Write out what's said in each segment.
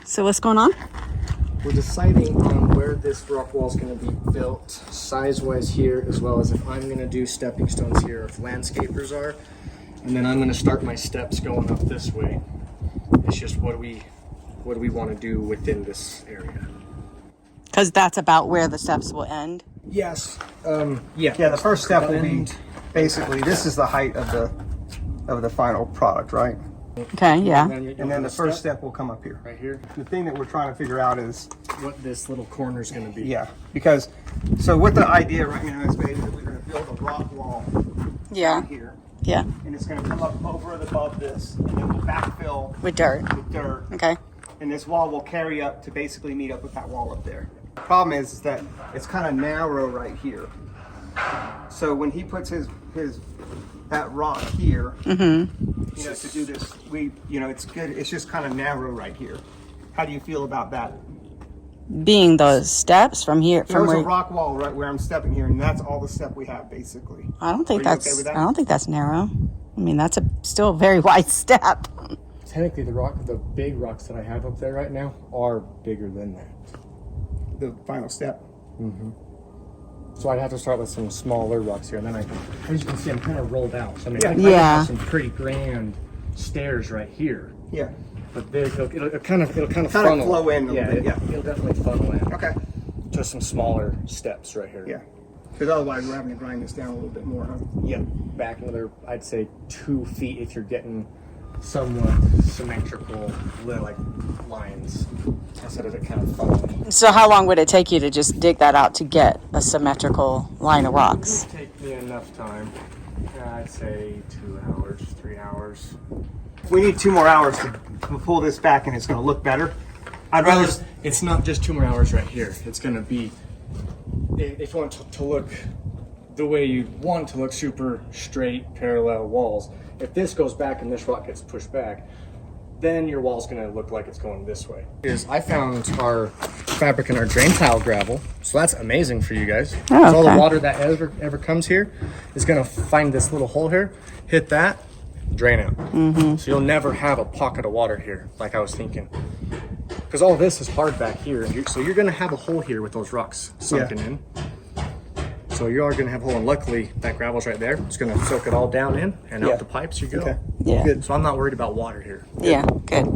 So what's going on? We're deciding on where this rock wall is going to be built, size-wise here, as well as if I'm going to do stepping stones here, if landscapers are, and then I'm going to start my steps going up this way. It's just what do we want to do within this area? Because that's about where the steps will end. Yes. Yeah, the first step will be basically this is the height of the final product, right? Okay, yeah. And then the first step will come up here. Right here. The thing that we're trying to figure out is What this little corner is going to be. yeah, because so what the idea right now is basically we're going to build a rock wall Yeah, here, yeah. and it's going to come up over and above this, and then we'll backfill With dirt. with dirt, Okay. and this wall will carry up to basically meet up with that wall up there. The problem is that it's kind of narrow right here. So when he puts that rock here, you know, to do this, it's good. It's just kind of narrow right here. How do you feel about that? Being those steps from here, from There's where a rock wall right where I'm stepping here, and that's all the step we have basically. I don't think Are you that's. okay with that? I don't think that's narrow. I mean, that's still a very wide step. Technically, the big rocks that I have up there right now are bigger than that. The final step. So I'd have to start with some smaller rocks here, and then as you can see, I'm kind of rolled out. So I mean, I Yeah. have some pretty grand stairs right here, Yeah. but it'll kind of Kind funnel. of flow in a little bit. Yeah. It'll definitely funnel in. Okay. Just some smaller steps right here. Yeah. Because otherwise we're having to grind this down a little bit more, huh? Yeah. Back another, I'd say 2 feet if you're getting somewhat symmetrical like lines instead of it kind of funneling. So how long would it take you to just dig that out to get a symmetrical line of rocks? It would take me enough time. I'd say 2 hours, 3 hours. We need 2 more hours to pull this back, and it's going to look better. I'd rather. It's not just 2 more hours right here. It's going to be, if you want to look the way you want to look, super straight, parallel walls. If this goes back and this rock gets pushed back, then your wall's going to look like it's going this way. I found our fabric and our drain tile gravel, so that's amazing for you guys. Oh, So all the okay. water that ever comes here is going to find this little hole here, hit that, drain out. So you'll never have a pocket of water here, like I was thinking. Because all this is hard back here, and so you're going to have a hole here with those rocks sunken in. So you are going to have a hole, and luckily that gravel's right there. It's going to soak it all down in, and Yeah. out the pipes you go. Okay. Yeah. Good. So I'm not worried about water here. Yeah. Good.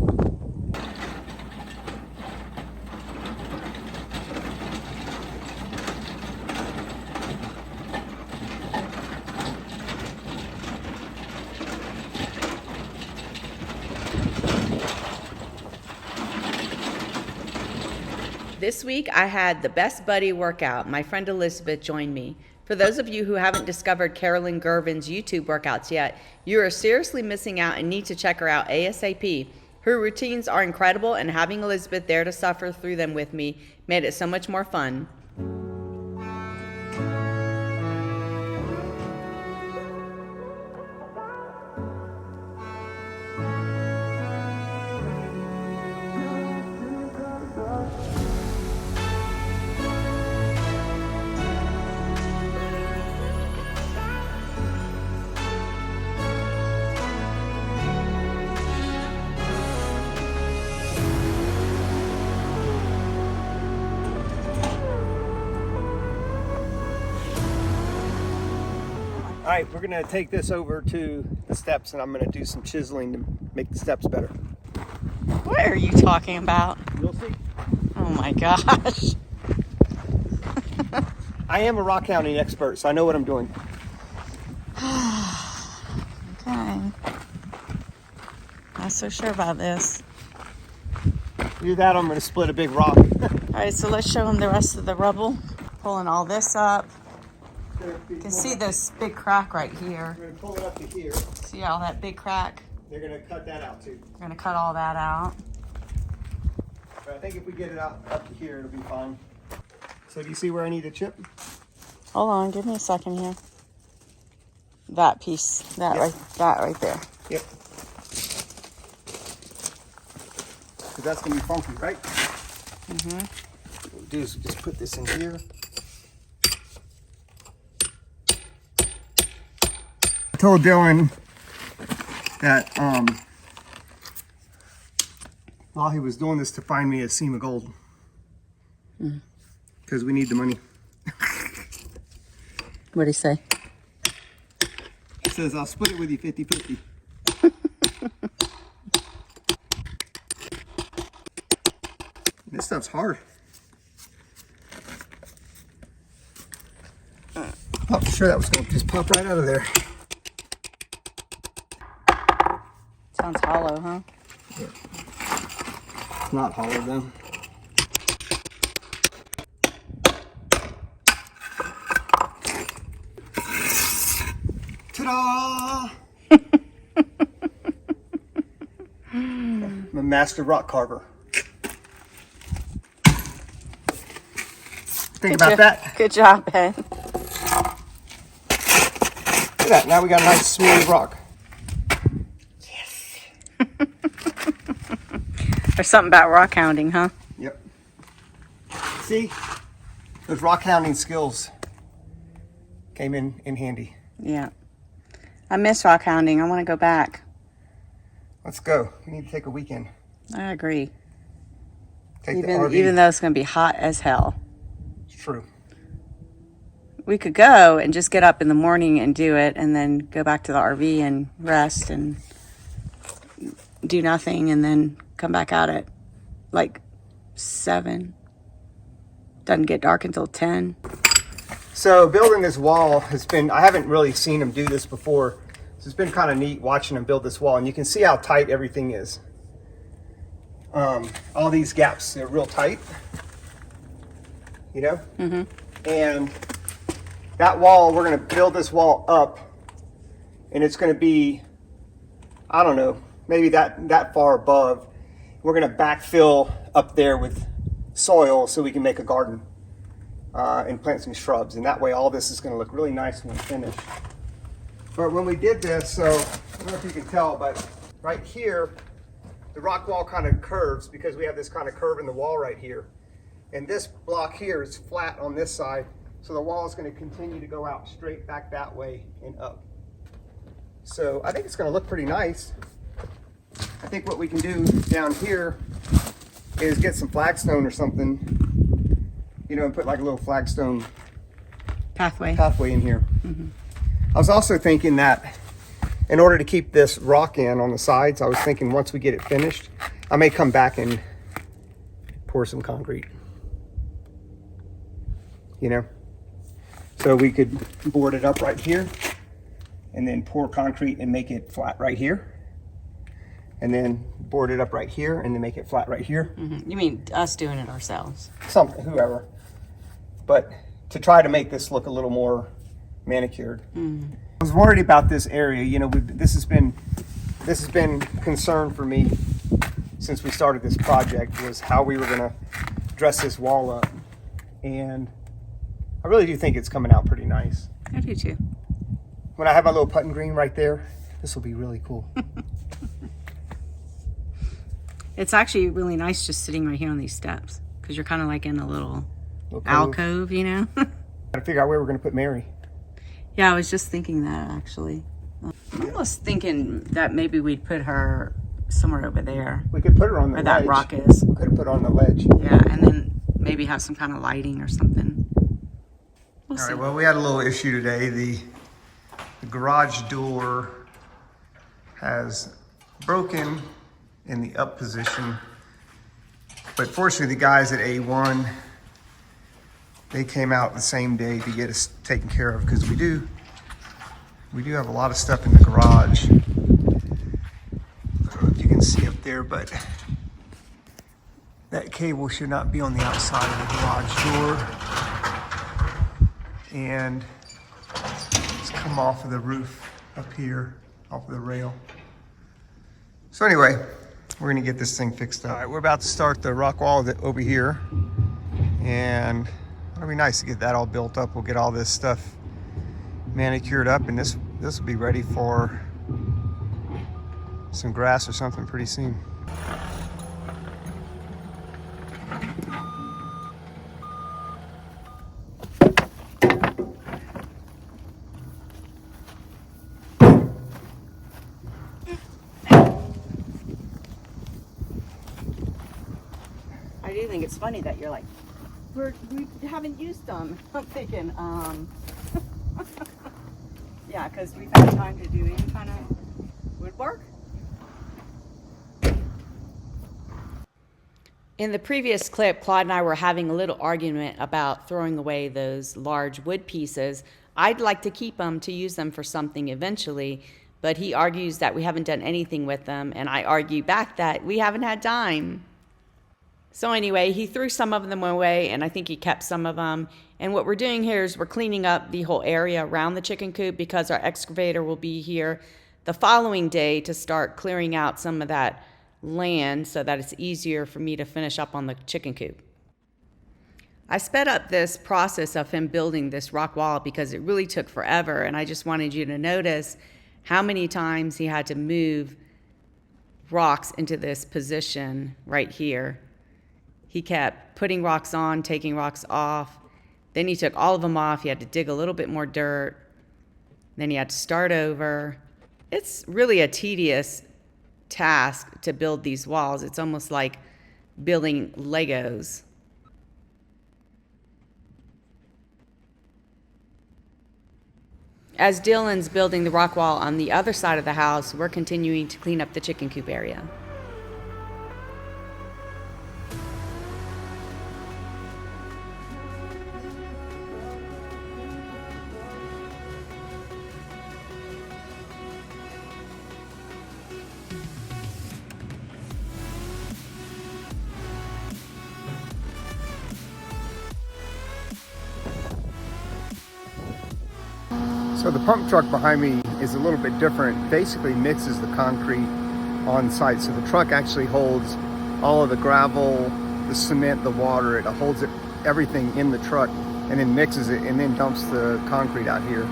This week, I had the Best Buddy workout. My friend Elizabeth joined me. For those of you who haven't discovered Carolyn Gervin's YouTube workouts yet, you are seriously missing out and need to check her out ASAP. Her routines are incredible, and having Elizabeth there to suffer through them with me made it so much more fun. All right, we're going to take this over to the steps, and I'm going to do some chiseling to make the steps better. What are you talking about? You'll see. Oh my gosh. I am a rock hounding expert, so I know what I'm doing. Okay. Not so sure about this. Either that or I'm going to split a big rock. All right, so let's show them the rest of the rubble. Pulling all this up. You can see this big crack right here. We're going to pull it up to here. See all that big crack? They're going to cut that out too. We're gonna cut all that out. But I think if we get it out up to here, it'll be fine. So do you see where I need to chip? Hold on, give me a second here. That piece, that right there. Yep. Because that's going to be funky, right? What we'll do is just put this in here. I told Dylan that while he was doing this to find me a seam of gold. Because we need the money. What'd he say? He says, I'll split it with you 50-50. This stuff's hard. Oh, sure that was going to just pop right out of there. Sounds hollow, huh? It's not hollow though. Ta-da! I'm a master rock carver. Think about that. Good job, Ben. Look at that. Now we got a nice smooth rock. There's something about rock hounding, huh? Yep. See? Those rock hounding skills came in handy. Yeah. I miss rock hounding. I want to go back. Let's go. We need to take a weekend. I agree. Take the RV. Even though it's going to be hot as hell. It's true. We could go and just get up in the morning and do it and then go back to the RV and rest and do nothing and then come back out at like 7. Doesn't get dark until 10. So building this wall has been, I haven't really seen him do this before. So it's been kind of neat watching him build this wall, and you can see how tight everything is. All these gaps, they're real tight, you know? Mm-hmm. And that wall, we're gonna build this wall up, and it's gonna be, I don't know, maybe that far above. We're gonna backfill up there with soil so we can make a garden and plant some shrubs. And that way all this is gonna look really nice when we finish. But when we did this, so I don't know if you can tell, but right here, the rock wall kind of curves because we have this kind of curve in the wall right here. And this block here is flat on this side. So the wall is gonna continue to go out straight back that way and up. So I think it's gonna look pretty nice. I think what we can do down here is get some flagstone or something, you know, and put like a little flagstone Pathway. in here. Mm-hmm. I was also thinking that in order to keep this rock in on the sides, I was thinking once we get it finished, I may come back and pour some concrete, you know? So we could board it up right here and then pour concrete and make it flat right here. And then board it up right here and then make it flat right here. Mm-hmm. You mean us doing it ourselves? Whoever. But to try to make this look a little more manicured. I was worried about this area. You know, this has been concern for me since we started this project, was how we were going to dress this wall up. And I really do think it's coming out pretty nice. I do too. When I have my little putting green right there, this will be really cool. It's actually really nice just sitting right here on these steps because you're kind of like in a little Cove. alcove, you know? Gotta figure out where we're going to put Mary. Yeah, I was just thinking that actually. I'm almost thinking that maybe we'd put her somewhere over there. We could put her on the where ledge. that rock is. We could have put her on the ledge. Yeah, and then maybe have some kind of lighting or something. We'll All see. right, well, we had a little issue today. The garage door has broken in the up position, but fortunately the guys at A1, they came out the same day to get us taken care of, because we do have a lot of stuff in the garage. I don't know if you can see up there, but that cable should not be on the outside of the garage door. And it's come off of the roof up here, off of the rail. So anyway, we're gonna get this thing fixed up. All right, we're about to start the rock wall over here. And it'll be nice to get that all built up. We'll get all this stuff manicured up, and this will be ready for some grass or something pretty soon. I do think it's funny that you're like, we haven't used them. I'm thinking, yeah, because we've had time to do any kind of woodwork. In the previous clip, Claude and I were having a little argument about throwing away those large wood pieces. I'd like to keep them to use them for something eventually, but he argues that we haven't done anything with them, and I argue back that we haven't had time. So anyway, he threw some of them away, and I think he kept some of them. And what we're doing here is we're cleaning up the whole area around the chicken coop because our excavator will be here the following day to start clearing out some of that land so that it's easier for me to finish up on the chicken coop. I sped up this process of him building this rock wall because it really took forever, and I just wanted you to notice how many times he had to move rocks into this position right here. He kept putting rocks on, taking rocks off. Then he took all of them off. He had to dig a little bit more dirt. Then he had to start over. It's really a tedious task to build these walls. It's almost like building Legos. As Dylan's building the rock wall on the other side of the house, we're continuing to clean up the chicken coop area. So the pump truck behind me is a little bit different. Basically mixes the concrete on site. So the truck actually holds all of the gravel, the cement, the water. It holds everything in the truck and then mixes it and then dumps the concrete out here.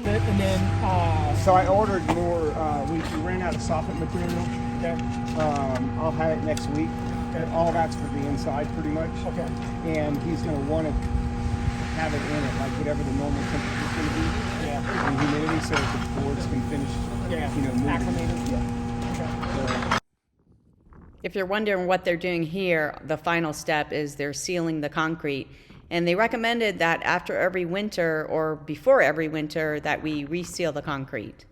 And then, So I ordered more, we ran out of soffit material. okay, I'll have it next week. All that's for the inside pretty much. okay, And he's going to want to have it in it, like whatever the normal temperature is going to be. yeah, And humidity so that the boards can finish, yeah, moving. acclimated. Yeah. Okay. If you're wondering what they're doing here, the final step is they're sealing the concrete. And they recommended that after every winter or before every winter that we reseal the concrete.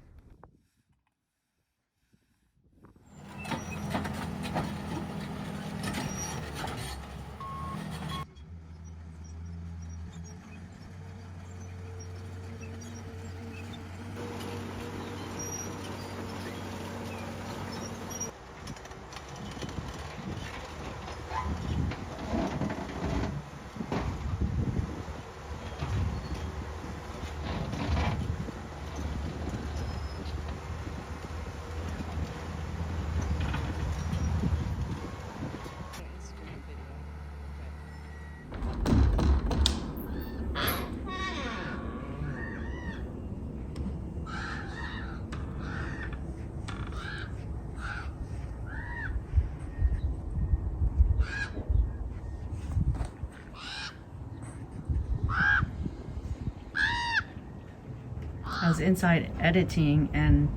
was inside editing and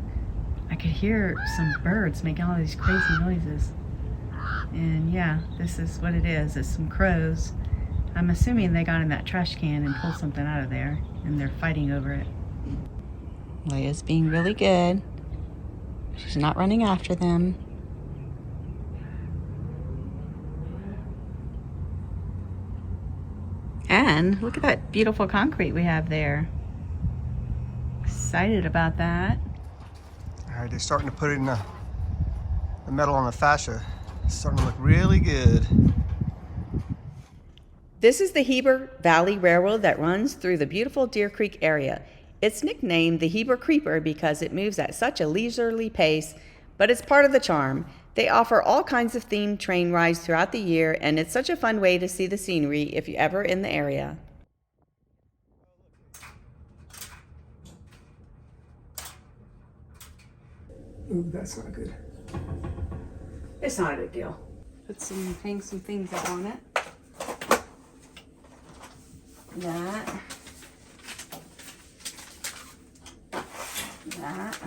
I could hear some birds making all these crazy noises. And yeah, this is what it is. It's some crows. I'm assuming they got in that trash can and pulled something out of there and they're fighting over it. Leia's being really good. She's not running after them. And look at that beautiful concrete we have there. Excited about that. All right, they're starting to put in the metal on the fascia. It's starting to look really good. This is the Heber Valley Railroad that runs through the beautiful Deer Creek area. It's nicknamed the Heber Creeper because it moves at such a leisurely pace, but it's part of the charm. They offer all kinds of themed train rides throughout the year, and it's such a fun way to see the scenery if you're ever in the area. Ooh, that's not good. It's not a big deal. Hang some things up on it. That.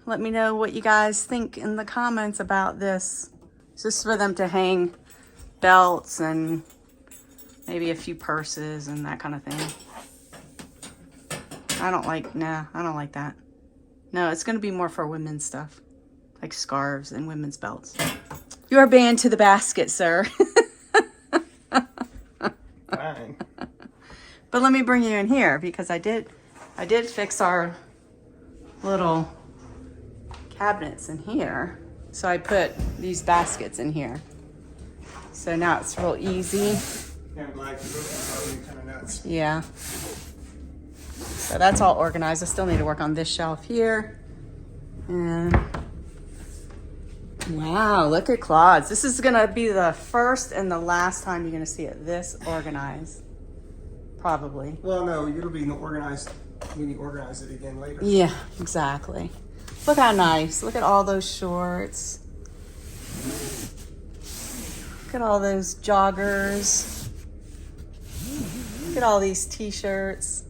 Let me know what you guys think in the comments about this. It's just for them to hang belts and maybe a few purses and that kind of thing. I don't like that. No, it's going to be more for women's stuff, like scarves and women's belts. You are banned to the basket, sir. Fine. But let me bring you in here because I did fix our little cabinets in here. So I put these baskets in here. So now it's real easy. Kind of like the kind of nuts. Yeah. So that's all organized. I still need to work on this shelf here. And wow, look at Claude's. This is gonna be the first and the last time you're gonna see it this organized. Probably. Well, no, it'll be organized when you organize it again later. Yeah, exactly. Look how nice. Look at all those shorts. Look at all those joggers. Look at all these t-shirts.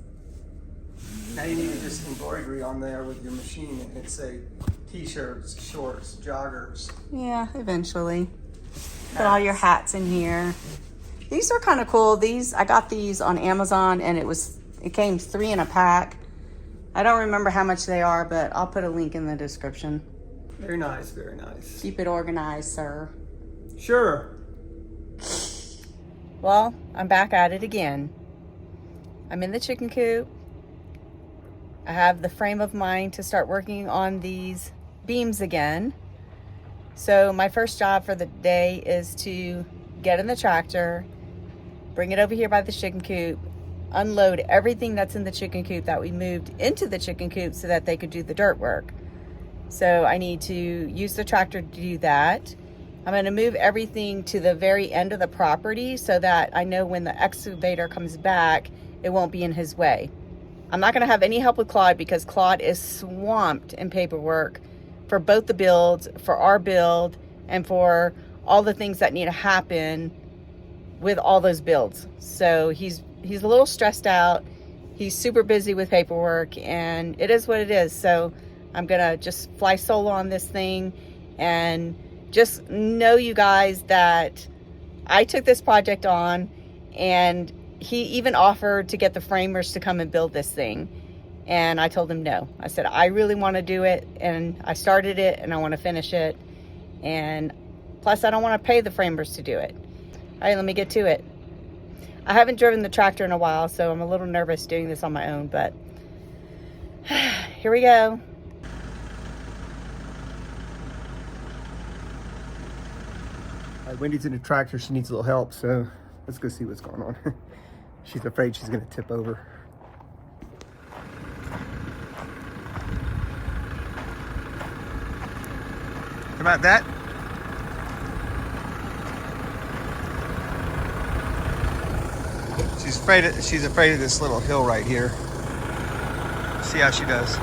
Now you need to just embroidery on there with your machine and it'd say t-shirts, shorts, joggers. Yeah, eventually. Put all your hats in here. These are kind of cool. I got these on Amazon and it came 3 in a pack. I don't remember how much they are, but I'll put a link in the description. Very nice, very nice. Keep it organized, sir. Sure. Well, I'm back at it again. I'm in the chicken coop. I have the frame of mind to start working on these beams again. So my first job for the day is to get in the tractor, bring it over here by the chicken coop, unload everything that's in the chicken coop that we moved into the chicken coop so that they could do the dirt work. So I need to use the tractor to do that. I'm going to move everything to the very end of the property so that I know when the excavator comes back, it won't be in his way. I'm not going to have any help with Claude because Claude is swamped in paperwork for both the builds, for our build, and for all the things that need to happen with all those builds. So he's a little stressed out. He's super busy with paperwork, and it is what it is. So I'm going to just fly solo on this thing and just know, you guys, that I took this project on, and he even offered to get the framers to come and build this thing. And I told him no. I said, I really want to do it, and I started it, and I want to finish it. And plus, I don't want to pay the framers to do it. All right, let me get to it. I haven't driven the tractor in a while, so I'm a little nervous doing this on my own, but here we go. Wendy's in the tractor. She needs a little help, so let's go see what's going on. She's afraid she's going to tip over. How about that? She's afraid of this little hill right here. See how she does.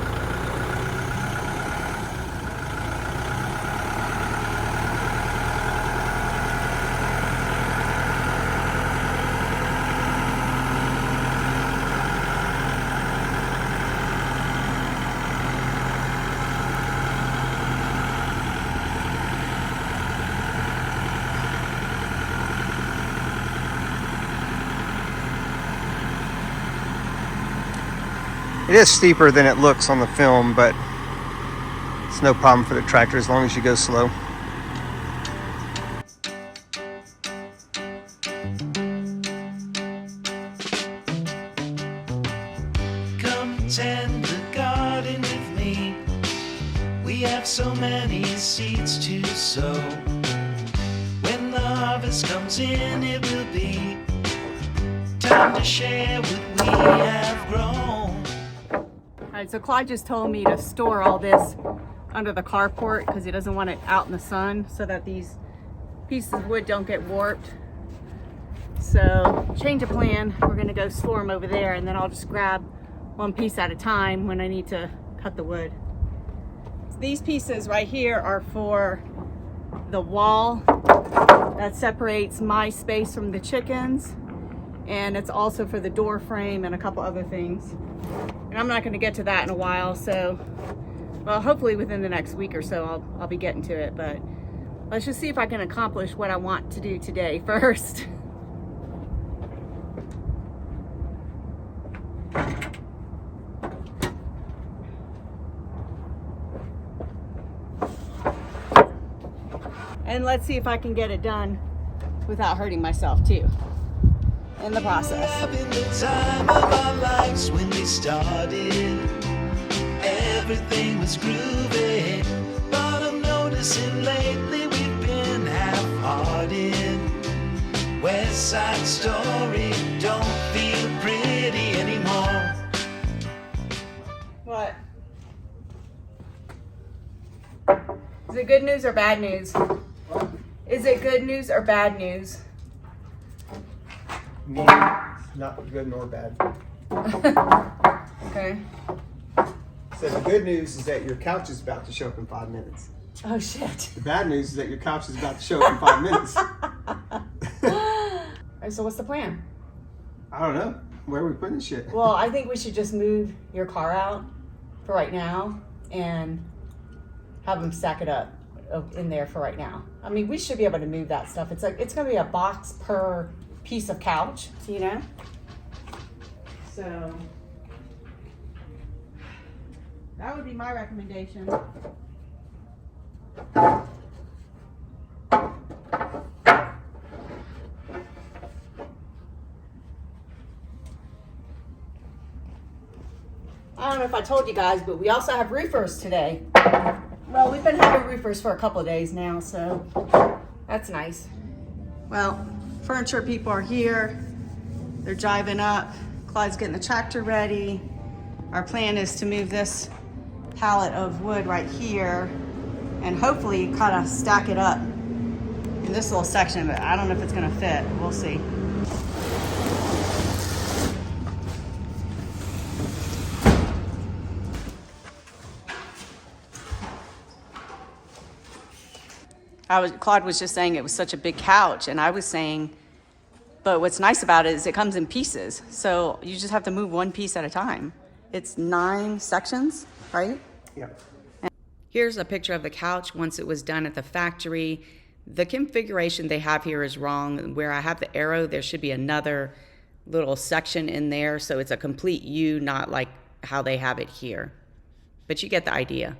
It is steeper than it looks on the film, but it's no problem for the tractor as long as you go slow. Come tend the garden with me. We have so many seeds to sow. When the harvest comes in, it will be time to share what we have grown. All right, so Claude just told me to store all this under the carport because he doesn't want it out in the sun so that these pieces of wood don't get warped. So change of plan, we're gonna go store them over there, and then I'll just grab one piece at a time when I need to cut the wood. So these pieces right here are for the wall that separates my space from the chickens, and it's also for the door frame and a couple other things. And I'm not going to get to that in a while, so, well, hopefully within the next week or so I'll be getting to it, but let's just see if I can accomplish what I want to do today first. And let's see if I can get it done without hurting myself too in the process. Having the time of our lives when we started, everything was groovy. But I'm noticing lately we've been half-hearted. West Side Story don't feel pretty anymore. What? Is it good news or bad news? Is it good news or bad news? Not good nor bad. Okay. So the good news is that your couch is about to show up in 5 minutes. Oh shit. The bad news is that your couch is about to show up in 5 minutes. Alright, so what's the plan? I don't know. Where are we putting this shit? Well, I think we should just move your car out for right now and have them stack it up in there for right now. I mean, we should be able to move that stuff. It's like, it's gonna be a box per piece of couch, you know? So that would be my recommendation. I don't know if I told you guys, but we also have roofers today. Well, we've been having roofers for a couple of days now, so that's nice. Well, furniture people are here. They're driving up. Clyde's getting the tractor ready. Our plan is to move this pallet of wood right here and hopefully kind of stack it up in this little section, but I don't know if it's gonna fit. We'll see. Claude was just saying it was such a big couch, and I was saying, but what's nice about it is it comes in pieces. So you just have to move one piece at a time. It's 9 sections, right? Yep. Here's a picture of the couch once it was done at the factory. The configuration they have here is wrong. Where I have the arrow, there should be another little section in there. So it's a complete U, not like how they have it here. But you get the idea.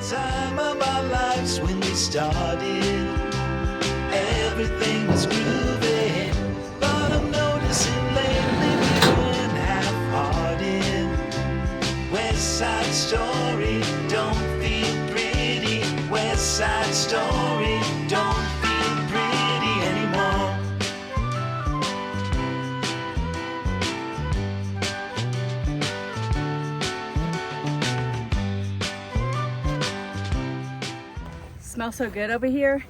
Time of our lives when we started, everything was groovy. But I'm noticing lately we've been half-hearted. West Side Story don't feel pretty. West Side Story don't feel pretty anymore. Smells so good over here.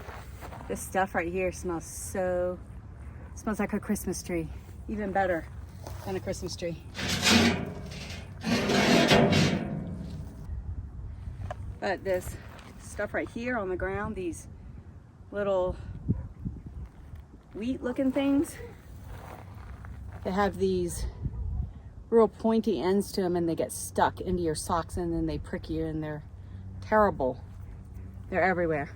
This stuff right here smells like a Christmas tree. Even better than a Christmas tree. But this stuff right here on the ground, these little wheat looking things, they have these real pointy ends to them, and they get stuck into your socks and then they prick you, and they're terrible. They're everywhere.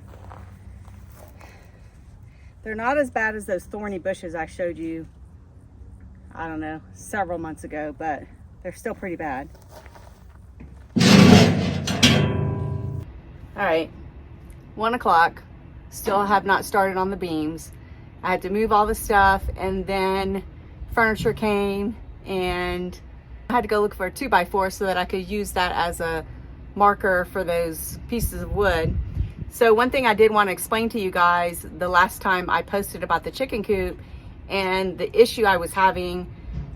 They're not as bad as those thorny bushes I showed you, I don't know, several months ago, but they're still pretty bad. All right, 1 o'clock, still have not started on the beams. I had to move all the stuff, and then furniture came, and I had to go look for a 2x4 so that I could use that as a marker for those pieces of wood. So one thing I did want to explain to you guys, the last time I posted about the chicken coop and the issue I was having,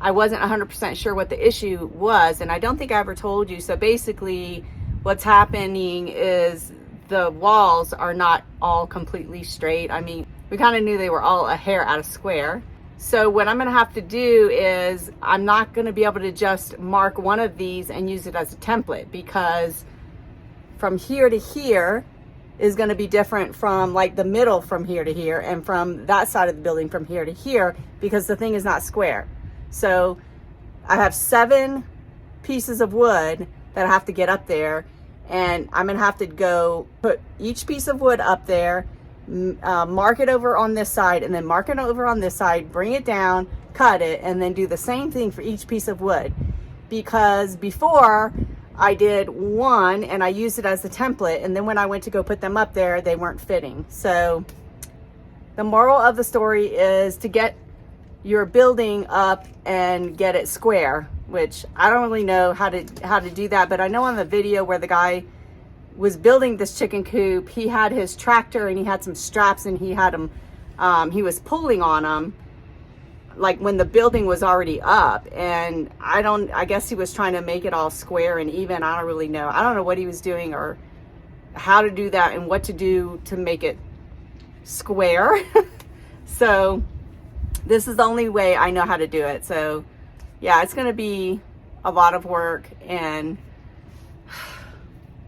I wasn't 100% sure what the issue was, and I don't think I ever told you. So basically what's happening is the walls are not all completely straight. I mean, we kind of knew they were all a hair out of square. So what I'm going to have to do is I'm not going to be able to just mark one of these and use it as a template, because from here to here is going to be different from like the middle from here to here, and from that side of the building from here to here, because the thing is not square. So I have 7 pieces of wood that I have to get up there, and I'm going to have to go put each piece of wood up there, mark it over on this side, and then mark it over on this side, bring it down, cut it, and then do the same thing for each piece of wood. Because before I did one and I used it as a template, and then when I went to go put them up there, they weren't fitting. So the moral of the story is to get your building up and get it square, which I don't really know how to do that, but I know on the video where the guy was building this chicken coop, he had his tractor and he had some straps, and he had them, he was pulling on them like when the building was already up, and I guess he was trying to make it all square and even. I don't really know. I don't know what he was doing or how to do that and what to do to make it square. So this is the only way I know how to do it. So yeah, it's going to be a lot of work, and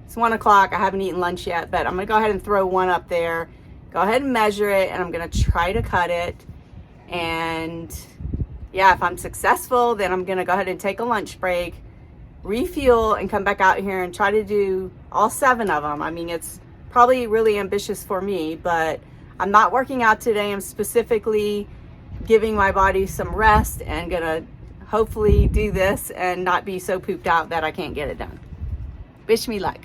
it's 1 o'clock. I haven't eaten lunch yet, but I'm going to go ahead and throw one up there, go ahead and measure it, and I'm going to try to cut it. And yeah, if I'm successful, then I'm going to go ahead and take a lunch break, refuel, and come back out here and try to do all 7 of them. I mean, it's probably really ambitious for me, but I'm not working out today. I'm specifically giving my body some rest and going to hopefully do this and not be so pooped out that I can't get it done. Wish me luck.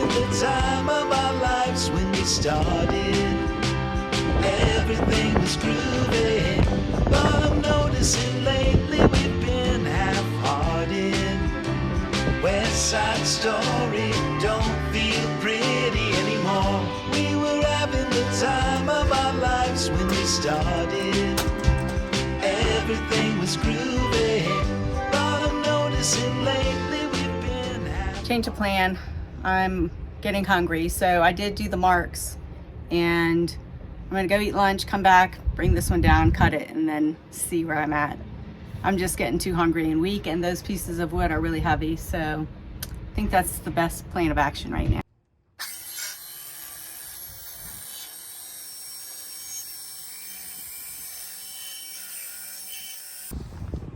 The time of our lives when we started, everything was groovy, but I'm noticing lately we've been half-hearted. West Side Story don't feel pretty anymore. We were having the time of our lives when we started, everything was groovy, but I'm noticing lately we've been Change of plan. I'm getting hungry, so I did do the marks, and I'm gonna go eat lunch, come back, bring this one down, cut it, and then see where I'm at. I'm just getting too hungry and weak, and those pieces of wood are really heavy, so I think that's the best plan of action right now.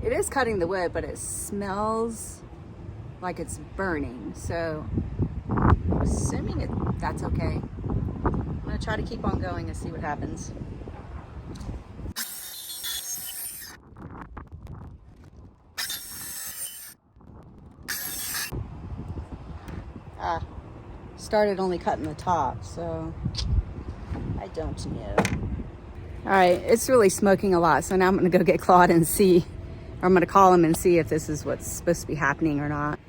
It is cutting the wood, but it smells like it's burning, so I'm assuming that's okay. I'm gonna try to keep on going and see what happens. Started only cutting the top, so I don't know. All right, it's really smoking a lot, so now I'm gonna go get Claude and see, or I'm gonna call him and see if this is what's supposed to be happening or not.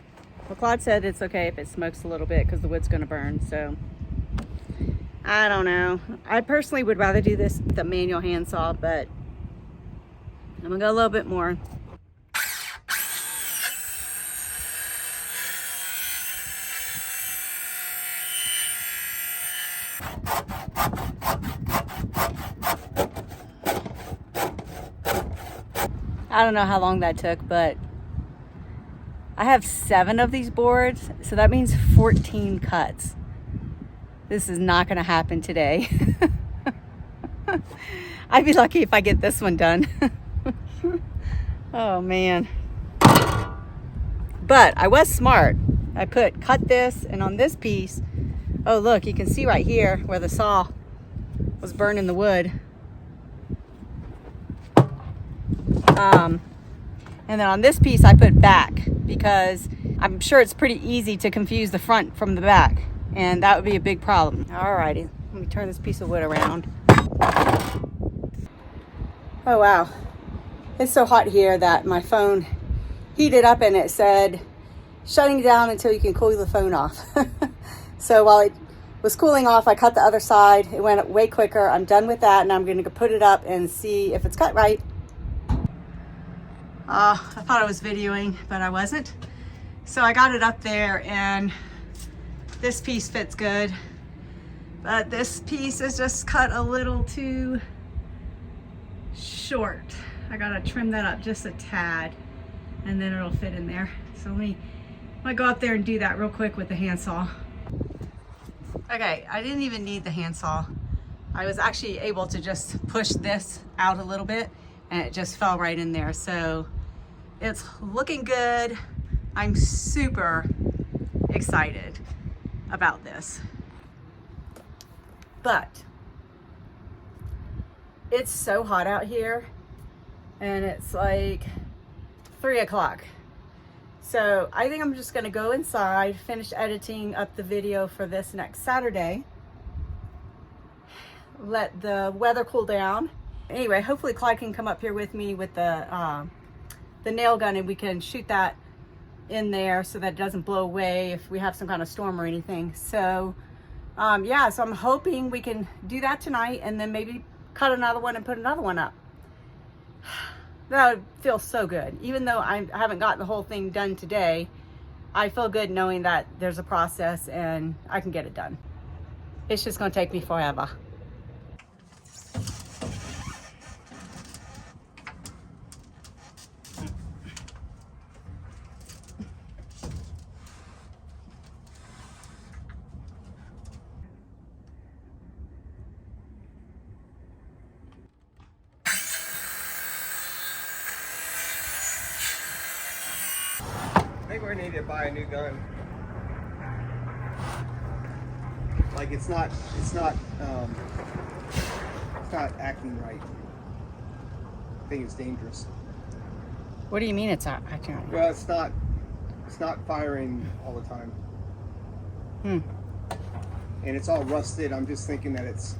Well, Claude said it's okay if it smokes a little bit because the wood's gonna burn, so I don't know. I personally would rather do this with a manual handsaw, but I'm gonna go a little bit more. I don't know how long that took, but I have 7 of these boards, so that means 14 cuts. This is not going to happen today. I'd be lucky if I get this one done. Oh man. But I was smart. I cut this, and on this piece, oh look, you can see right here where the saw was burning the wood. And then on this piece I put back because I'm sure it's pretty easy to confuse the front from the back, and that would be a big problem. Alrighty, let me turn this piece of wood around. Oh wow, it's so hot here that my phone heated up and it said shutting down until you can cool the phone off. So while it was cooling off, I cut the other side. It went way quicker. I'm done with that, and I'm going to put it up and see if it's cut right. I thought I was videoing, but I wasn't. So I got it up there, and this piece fits good. But this piece is just cut a little too short. I got to trim that up just a tad, and then it'll fit in there. So let me go up there and do that real quick with the handsaw. Okay, I didn't even need the handsaw. I was actually able to just push this out a little bit, and it just fell right in there. So it's looking good. I'm super excited about this. But it's so hot out here, and it's like 3 o'clock. So I think I'm just gonna go inside, finish editing up the video for this next Saturday, let the weather cool down. Anyway, hopefully Clyde can come up here with me with the nail gun, and we can shoot that in there so that it doesn't blow away if we have some kind of storm or anything. So yeah, so I'm hoping we can do that tonight, and then maybe cut another one and put another one up. That would feel so good. Even though I haven't got the whole thing done today, I feel good knowing that there's a process and I can get it done. It's just gonna take me forever. I think we're gonna need to buy a new gun. Like it's not acting right. I think it's dangerous. What do you mean it's not? I can't. Well, it's not firing all the time. And it's all rusted. I'm just thinking that it's.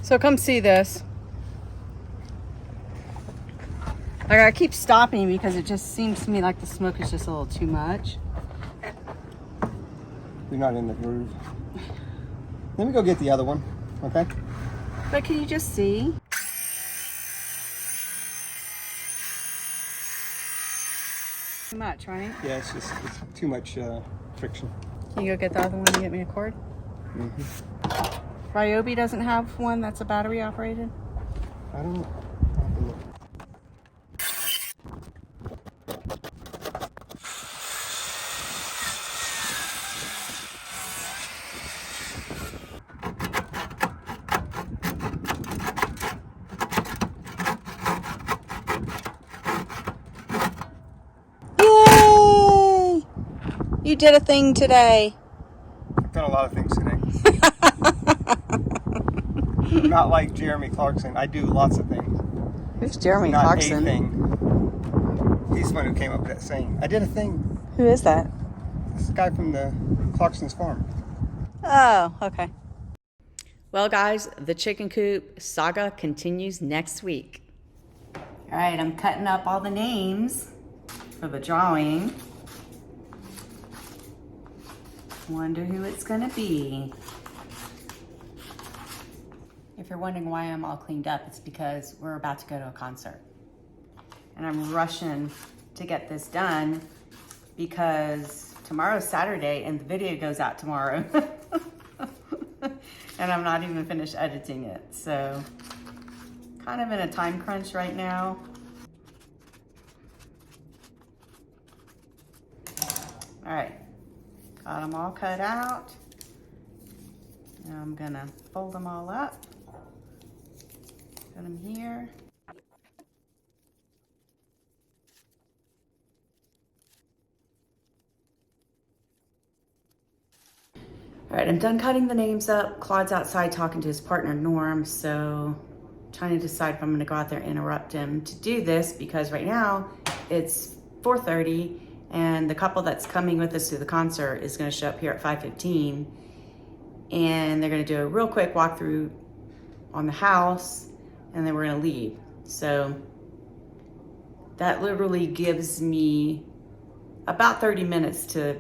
So come see this. Like, I keep stopping because it just seems to me like the smoke is just a little too much. You're not in the groove. Let me go get the other one, okay? But can you just see? Too much, right? Yeah, it's too much friction. Can you go get the other one and get me a cord? Ryobi doesn't have one that's a battery operated? I don't know. I'll have to look. Yay! You did a thing today. I've done a lot of things today. Not like Jeremy Clarkson. I do lots of things. Who's Jeremy Not Clarkson? a thing. He's the one who came up with that saying. I did a thing. Who is that? This guy from the Clarkson's farm. Oh, okay. Well, guys, the chicken coop saga continues next week. All right, I'm cutting up all the names for the drawing. Wonder who it's gonna be. If you're wondering why I'm all cleaned up, it's because we're about to go to a concert. And I'm rushing to get this done because tomorrow's Saturday and the video goes out tomorrow. And I'm not even finished editing it. So kind of in a time crunch right now. All right, got them all cut out. Now I'm gonna fold them all up. Put them here. All right, I'm done cutting the names up. Claude's outside talking to his partner, Norm, so trying to decide if I'm gonna go out there and interrupt him to do this, because right now it's 4:30 and the couple that's coming with us to the concert is gonna show up here at 5:15, and they're gonna do a real quick walkthrough on the house, and then we're gonna leave. So that literally gives me about 30 minutes to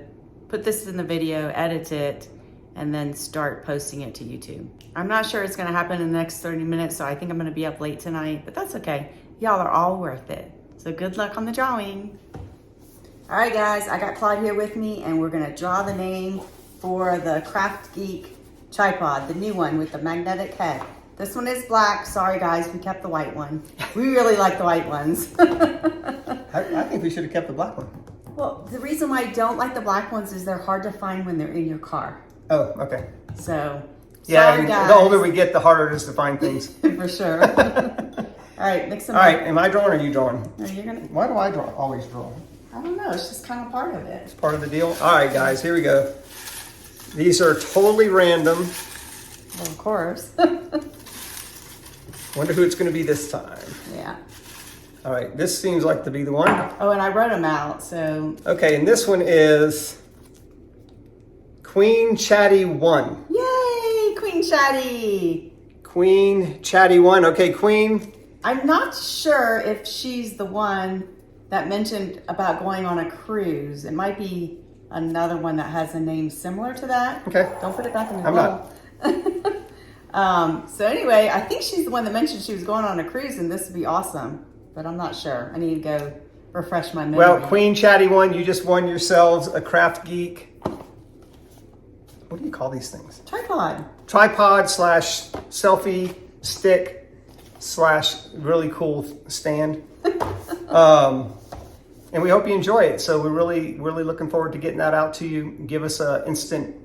put this in the video, edit it, and then start posting it to YouTube. I'm not sure it's gonna happen in the next 30 minutes, so I think I'm gonna be up late tonight, but that's okay. Y'all are all worth it. So good luck on the drawing. All right, guys, I got Claude here with me, and we're gonna draw the name for the Kraft Geek tripod, the new one with the magnetic head. This one is black. Sorry, guys, we kept the white one. We really like the white ones. I think we should have kept the black one. Well, the reason why I don't like the black ones is they're hard to find when they're in your car. Oh, okay. So, Yeah, sorry, guys. the older we get, the harder it is to find things. For sure. All right, mix them All right, up. am I drawing or are you drawing? No, you're gonna, Why do I always draw? I don't know, it's just kind of part of it. Part of the deal. All right, guys, here we go. These are totally random. Well, of course. Wonder who it's going to be this time. Yeah. All right, this seems like to be the one. Oh, and I wrote them out, so. Okay, and this one is Queen Chatty 1. Yay, Queen Chatty. Queen Chatty 1. Okay, Queen. I'm not sure if she's the one that mentioned about going on a cruise. It might be another one that has a name similar to that. Okay. Don't put it back in the I'm hole. So anyway, I think she's the one that mentioned she was going on a cruise, and this would be awesome. But I'm not sure. I need to go refresh my memory. Well, Queen Chatty 1, you just won yourselves a Kraft Geek. What do you call these things? Tripod. Tripod / selfie stick / really cool stand. And we hope you enjoy it. So we're really looking forward to getting that out to you. Give us an instant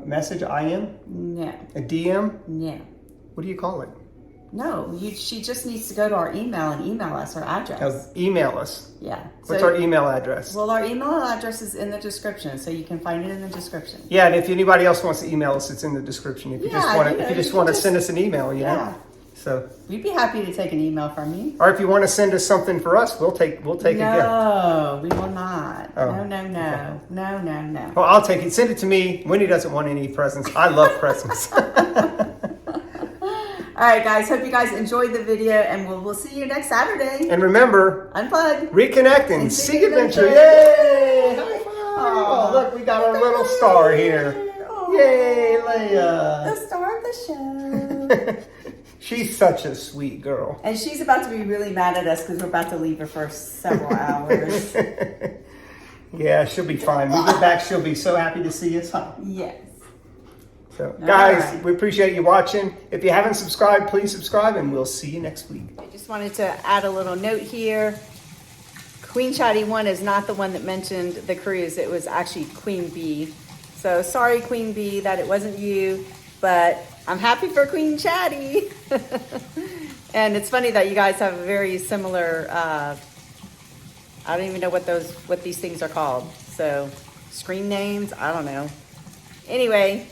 message, IM, No. a DM. No. What do you call it? No. She just needs to go to our email and email us her address. Email us. Yeah. What's our email address? Well, our email address is in the description, so you can find it in the description. Yeah, and if anybody else wants to email us, it's in the description. If you just Yeah, want you to, know, if you just you want to just- send us an email, you Yeah. know. So, We'd be happy to take an email from you. or if you want to send us something for us, we'll take a gift. No, we will not. Oh, No, no, no. No, no, no. Well, I'll take it. Send it to me. Wendy doesn't want any presents. I love presents. All right, guys. Hope you guys enjoyed the video, and we'll see you next Saturday. And remember, Unplug. reconnect and And seek seek adventure. adventure. Yay! High five. Aw. Oh, look, we got our little star here. Aw. Yay, The Leia. star of the show. She's such a sweet girl. And she's about to be really mad at us because we're about to leave her for several hours. Yeah, she'll be fine. When we get back, she'll be so happy to see us, huh? Yes. So, guys, right. we appreciate you watching. If you haven't subscribed, please subscribe, and we'll see you next week. I just wanted to add a little note here. Queen Chatty 1 is not the one that mentioned the cruise. It was actually Queen Bee. So sorry, Queen Bee, that it wasn't you, but I'm happy for Queen Chatty. And it's funny that you guys have a very similar, I don't even know what these things are called. So screen names, I don't know. Anyway,